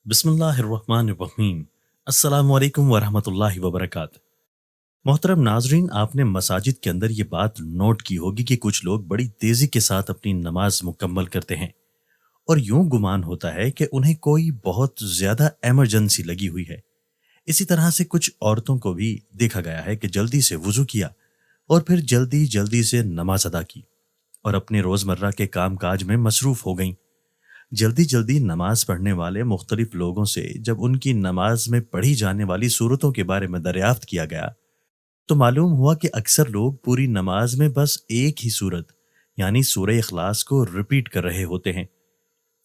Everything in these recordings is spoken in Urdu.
بسم اللہ الرحمن الرحیم۔ السلام علیکم ورحمۃ اللہ وبرکاتہ۔ محترم ناظرین، آپ نے مساجد کے اندر یہ بات نوٹ کی ہوگی کہ کچھ لوگ بڑی تیزی کے ساتھ اپنی نماز مکمل کرتے ہیں اور یوں گمان ہوتا ہے کہ انہیں کوئی بہت زیادہ ایمرجنسی لگی ہوئی ہے۔ اسی طرح سے کچھ عورتوں کو بھی دیکھا گیا ہے کہ جلدی سے وضو کیا اور پھر جلدی جلدی سے نماز ادا کی اور اپنے روزمرہ کے کام کاج میں مصروف ہو گئیں۔ جلدی جلدی نماز پڑھنے والے مختلف لوگوں سے جب ان کی نماز میں پڑھی جانے والی صورتوں کے بارے میں دریافت کیا گیا تو معلوم ہوا کہ اکثر لوگ پوری نماز میں بس ایک ہی صورت یعنی سورہ اخلاص کو ریپیٹ کر رہے ہوتے ہیں۔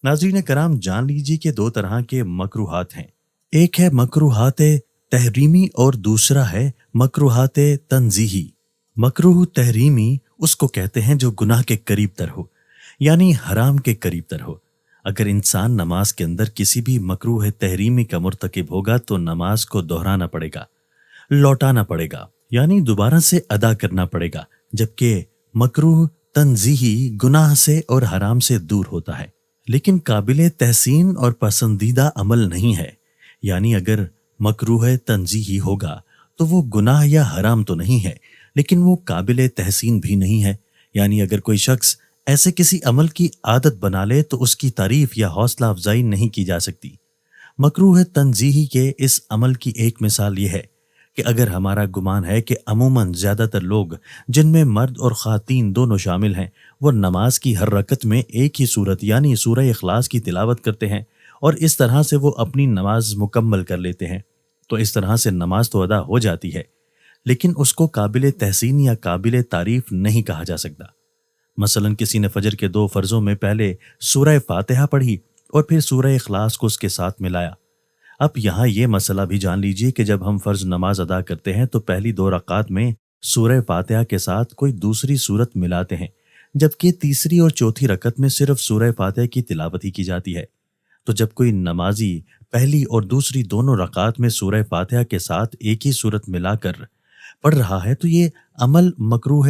ناظرین کرام، جان لیجیے کہ دو طرح کے مکروہات ہیں، ایک ہے مکروہات تحریمی اور دوسرا ہے مکروہات تنزیہی۔ مکروہ تحریمی اس کو کہتے ہیں جو گناہ کے قریب تر ہو، یعنی حرام کے قریب تر ہو۔ اگر انسان نماز کے اندر کسی بھی مکروہ تحریمی کا مرتکب ہوگا تو نماز کو دہرانا پڑے گا، لوٹانا پڑے گا، یعنی دوبارہ سے ادا کرنا پڑے گا، جبکہ مکروہ تنزیہی گناہ سے اور حرام سے دور ہوتا ہے لیکن قابل تحسین اور پسندیدہ عمل نہیں ہے۔ یعنی اگر مکروہ تنزیہی ہوگا تو وہ گناہ یا حرام تو نہیں ہے لیکن وہ قابل تحسین بھی نہیں ہے۔ یعنی اگر کوئی شخص ایسے کسی عمل کی عادت بنا لے تو اس کی تعریف یا حوصلہ افزائی نہیں کی جا سکتی۔ مکروہ تنزیہی کے اس عمل کی ایک مثال یہ ہے کہ اگر ہمارا گمان ہے کہ عموماً زیادہ تر لوگ، جن میں مرد اور خواتین دونوں شامل ہیں، وہ نماز کی ہر رکعت میں ایک ہی صورت یعنی سورہ اخلاص کی تلاوت کرتے ہیں اور اس طرح سے وہ اپنی نماز مکمل کر لیتے ہیں، تو اس طرح سے نماز تو ادا ہو جاتی ہے لیکن اس کو قابل تحسین یا قابل تعریف نہیں کہا جا سکتا۔ مثلا کسی نے فجر کے 2 فرضوں میں پہلے سورہ فاتحہ پڑھی اور پھر سورہ اخلاص کو اس کے ساتھ ملایا۔ اب یہاں یہ مسئلہ بھی جان لیجئے کہ جب ہم فرض نماز ادا کرتے ہیں تو پہلی 2 رکعات میں سورہ فاتحہ کے ساتھ کوئی دوسری سورت ملاتے ہیں، جبکہ تیسری اور چوتھی رکعت میں صرف سورہ فاتحہ کی تلاوت ہی کی جاتی ہے۔ تو جب کوئی نمازی پہلی اور دوسری دونوں رکعات میں سورہ فاتحہ کے ساتھ ایک ہی سورت ملا کر پڑھ رہا ہے تو یہ عمل مکروہ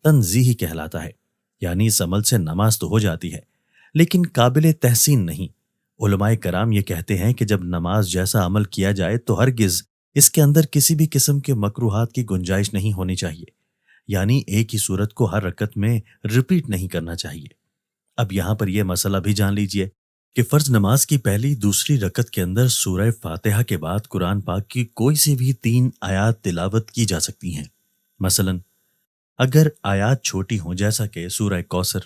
تنزیہی کہلاتا ہے، یعنی اس عمل سے نماز تو ہو جاتی ہے لیکن قابل تحسین نہیں۔ علماء کرام یہ کہتے ہیں کہ جب نماز جیسا عمل کیا جائے تو ہرگز اس کے اندر کسی بھی قسم کے مکروہات کی گنجائش نہیں ہونی چاہیے، یعنی ایک ہی صورت کو ہر رکعت میں ریپیٹ نہیں کرنا چاہیے۔ اب یہاں پر یہ مسئلہ بھی جان لیجئے کہ فرض نماز کی پہلی دوسری رکعت کے اندر سورہ فاتحہ کے بعد قرآن پاک کی کوئی سی بھی 3 آیات تلاوت کی جا سکتی ہیں۔ مثلا اگر آیات چھوٹی ہوں جیسا کہ سورہ کوثر،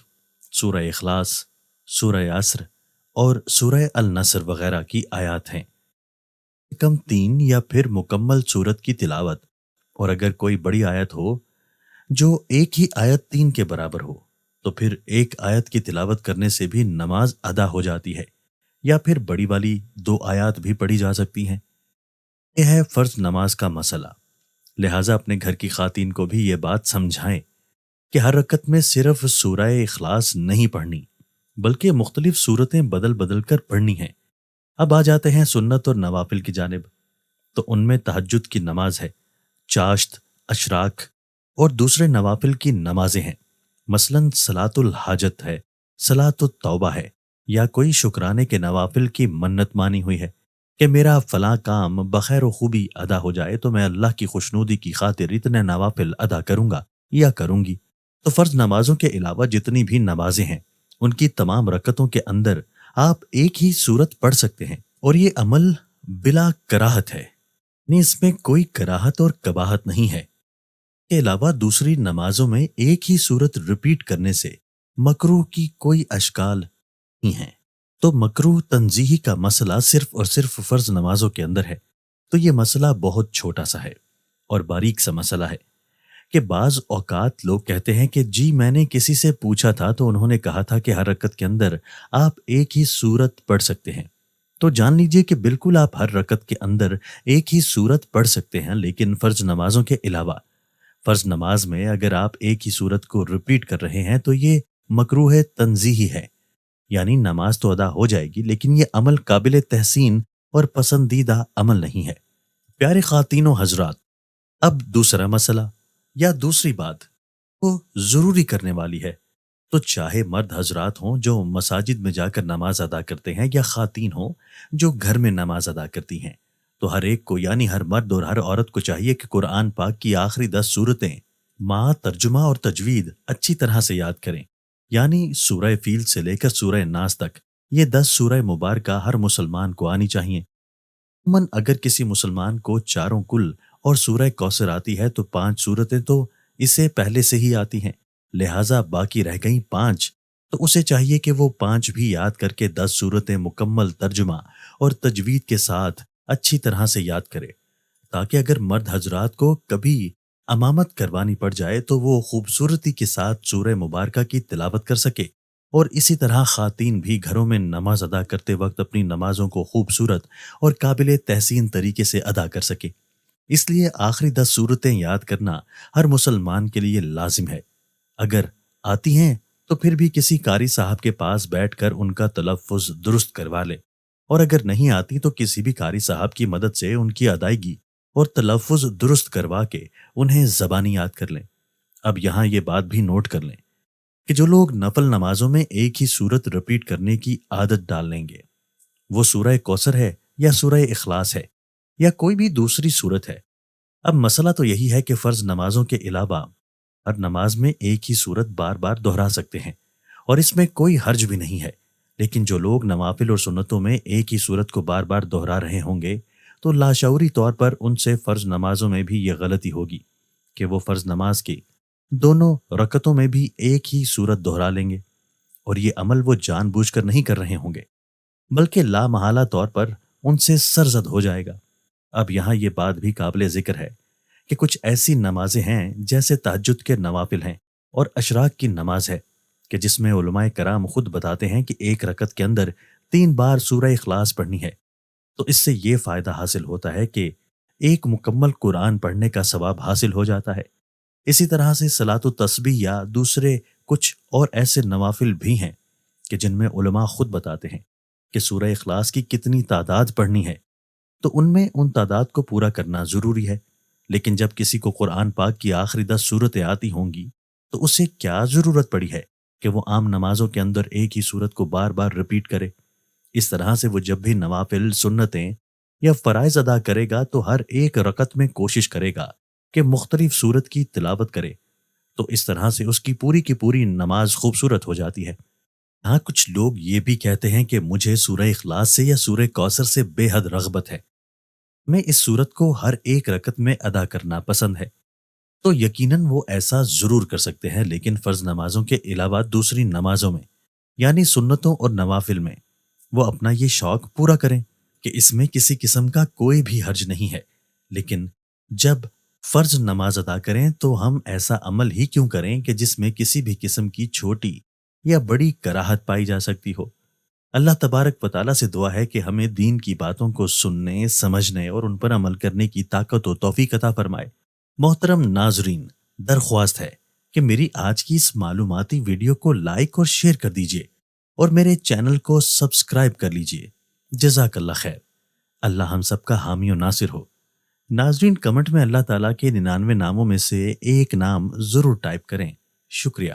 سورہ اخلاص، سورہ عصر اور سورہ النصر وغیرہ کی آیات ہیں، کم 3 یا پھر مکمل سورت کی تلاوت، اور اگر کوئی بڑی آیت ہو جو ایک ہی آیت 3 کے برابر ہو تو پھر ایک آیت کی تلاوت کرنے سے بھی نماز ادا ہو جاتی ہے، یا پھر بڑی والی 2 آیات بھی پڑھی جا سکتی ہیں۔ یہ ہے فرض نماز کا مسئلہ، لہٰذا اپنے گھر کی خواتین کو بھی یہ بات سمجھائیں کہ ہر رکعت میں صرف سورہ اخلاص نہیں پڑھنی بلکہ مختلف صورتیں بدل بدل کر پڑھنی ہیں۔ اب آ جاتے ہیں سنت اور نوافل کی جانب، تو ان میں تہجد کی نماز ہے، چاشت، اشراق اور دوسرے نوافل کی نمازیں ہیں۔ مثلا صلاۃ الحاجت ہے، صلاۃ التوبہ ہے، یا کوئی شکرانے کے نوافل کی منت مانی ہوئی ہے کہ میرا فلاں کام بخیر و خوبی ادا ہو جائے تو میں اللہ کی خوشنودی کی خاطر اتنے نوافل ادا کروں گا یا کروں گی۔ تو فرض نمازوں کے علاوہ جتنی بھی نمازیں ہیں ان کی تمام رکعتوں کے اندر آپ ایک ہی سورت پڑھ سکتے ہیں، اور یہ عمل بلا کراہت ہے، یعنی اس میں کوئی کراہت اور قباحت نہیں ہے۔ اس کے علاوہ دوسری نمازوں میں ایک ہی سورت ریپیٹ کرنے سے مکروہ کی کوئی اشکال نہیں ہے۔ تو مکروہ تنزیہی کا مسئلہ صرف اور صرف فرض نمازوں کے اندر ہے، تو یہ مسئلہ بہت چھوٹا سا ہے اور باریک سا مسئلہ ہے کہ بعض اوقات لوگ کہتے ہیں کہ جی میں نے کسی سے پوچھا تھا تو انہوں نے کہا تھا کہ ہر رکعت کے اندر آپ ایک ہی سورت پڑھ سکتے ہیں۔ تو جان لیجئے کہ بالکل آپ ہر رکعت کے اندر ایک ہی سورت پڑھ سکتے ہیں، لیکن فرض نمازوں کے علاوہ فرض نماز میں اگر آپ ایک ہی سورت کو ریپیٹ کر رہے ہیں تو یہ مکروہ تنزیہی ہے، یعنی نماز تو ادا ہو جائے گی لیکن یہ عمل قابل تحسین اور پسندیدہ عمل نہیں ہے۔ پیارے خواتین و حضرات، اب دوسرا مسئلہ یا دوسری بات وہ ضروری کرنے والی ہے، تو چاہے مرد حضرات ہوں جو مساجد میں جا کر نماز ادا کرتے ہیں یا خواتین ہوں جو گھر میں نماز ادا کرتی ہیں، تو ہر ایک کو یعنی ہر مرد اور ہر عورت کو چاہیے کہ قرآن پاک کی آخری 10 صورتیں ماں ترجمہ اور تجوید اچھی طرح سے یاد کریں، یعنی سورہ فیل سے لے کر سورہ ناس تک یہ 10 سورہ مبارکہ ہر مسلمان کو آنی چاہیے۔ عموماً اگر کسی مسلمان کو چاروں کل اور سورہ کوثر آتی ہے تو 5 صورتیں تو اسے پہلے سے ہی آتی ہیں، لہٰذا باقی رہ گئیں 5، تو اسے چاہیے کہ وہ 5 بھی یاد کر کے 10 صورتیں مکمل ترجمہ اور تجوید کے ساتھ اچھی طرح سے یاد کرے، تاکہ اگر مرد حضرات کو کبھی امامت کروانی پڑ جائے تو وہ خوبصورتی کے ساتھ سورہ مبارکہ کی تلاوت کر سکے، اور اسی طرح خواتین بھی گھروں میں نماز ادا کرتے وقت اپنی نمازوں کو خوبصورت اور قابل تحسین طریقے سے ادا کر سکے۔ اس لیے آخری 10 صورتیں یاد کرنا ہر مسلمان کے لیے لازم ہے۔ اگر آتی ہیں تو پھر بھی کسی قاری صاحب کے پاس بیٹھ کر ان کا تلفظ درست کروا لے، اور اگر نہیں آتی تو کسی بھی قاری صاحب کی مدد سے ان کی ادائیگی اور تلفظ درست کروا کے انہیں زبانی یاد کر لیں۔ اب یہاں یہ بات بھی نوٹ کر لیں کہ جو لوگ نفل نمازوں میں ایک ہی صورت رپیٹ کرنے کی عادت ڈال لیں گے، وہ سورہ کوثر ہے یا سورہ اخلاص ہے یا کوئی بھی دوسری صورت ہے۔ اب مسئلہ تو یہی ہے کہ فرض نمازوں کے علاوہ ہر نماز میں ایک ہی صورت بار بار دہرا سکتے ہیں، اور اس میں کوئی حرج بھی نہیں ہے، لیکن جو لوگ نوافل اور سنتوں میں ایک ہی صورت کو بار بار دہرا رہے ہوں گے تو لاشعوری طور پر ان سے فرض نمازوں میں بھی یہ غلطی ہوگی کہ وہ فرض نماز کی دونوں رکعتوں میں بھی ایک ہی صورت دہرا لیں گے، اور یہ عمل وہ جان بوجھ کر نہیں کر رہے ہوں گے بلکہ لامحالہ طور پر ان سے سرزد ہو جائے گا۔ اب یہاں یہ بات بھی قابل ذکر ہے کہ کچھ ایسی نمازیں ہیں جیسے تہجد کے نوافل ہیں اور اشراق کی نماز ہے کہ جس میں علماء کرام خود بتاتے ہیں کہ ایک رکعت کے اندر 3 بار سورہ اخلاص پڑھنی ہے، تو اس سے یہ فائدہ حاصل ہوتا ہے کہ ایک مکمل قرآن پڑھنے کا ثواب حاصل ہو جاتا ہے۔ اسی طرح سے صلاۃ التسبیح یا دوسرے کچھ اور ایسے نوافل بھی ہیں کہ جن میں علماء خود بتاتے ہیں کہ سورہ اخلاص کی کتنی تعداد پڑھنی ہے، تو ان میں ان تعداد کو پورا کرنا ضروری ہے۔ لیکن جب کسی کو قرآن پاک کی آخری 10 صورتیں آتی ہوں گی تو اسے کیا ضرورت پڑی ہے کہ وہ عام نمازوں کے اندر ایک ہی صورت کو بار بار رپیٹ کرے؟ اس طرح سے وہ جب بھی نوافل، سنتیں یا فرائض ادا کرے گا تو ہر ایک رکعت میں کوشش کرے گا کہ مختلف صورت کی تلاوت کرے، تو اس طرح سے اس کی پوری نماز خوبصورت ہو جاتی ہے۔ ہاں، کچھ لوگ یہ بھی کہتے ہیں کہ مجھے سورہ اخلاص سے یا سورہ کوثر سے بے حد رغبت ہے، میں اس صورت کو ہر ایک رکعت میں ادا کرنا پسند ہے، تو یقیناً وہ ایسا ضرور کر سکتے ہیں، لیکن فرض نمازوں کے علاوہ دوسری نمازوں میں یعنی سنتوں اور نوافل میں وہ اپنا یہ شوق پورا کریں کہ اس میں کسی قسم کا کوئی بھی حرج نہیں ہے۔ لیکن جب فرض نماز ادا کریں تو ہم ایسا عمل ہی کیوں کریں کہ جس میں کسی بھی قسم کی چھوٹی یا بڑی کراہت پائی جا سکتی ہو۔ اللہ تبارک و تعالیٰ سے دعا ہے کہ ہمیں دین کی باتوں کو سننے، سمجھنے اور ان پر عمل کرنے کی طاقت و توفیق عطا فرمائے۔ محترم ناظرین، درخواست ہے کہ میری آج کی اس معلوماتی ویڈیو کو لائک اور شیئر کر دیجیے اور میرے چینل کو سبسکرائب کر لیجیے۔ جزاک اللہ خیر۔ اللہ ہم سب کا حامی و ناصر ہو۔ ناظرین، کمنٹ میں اللہ تعالیٰ کے 99 ناموں میں سے ایک نام ضرور ٹائپ کریں۔ شکریہ۔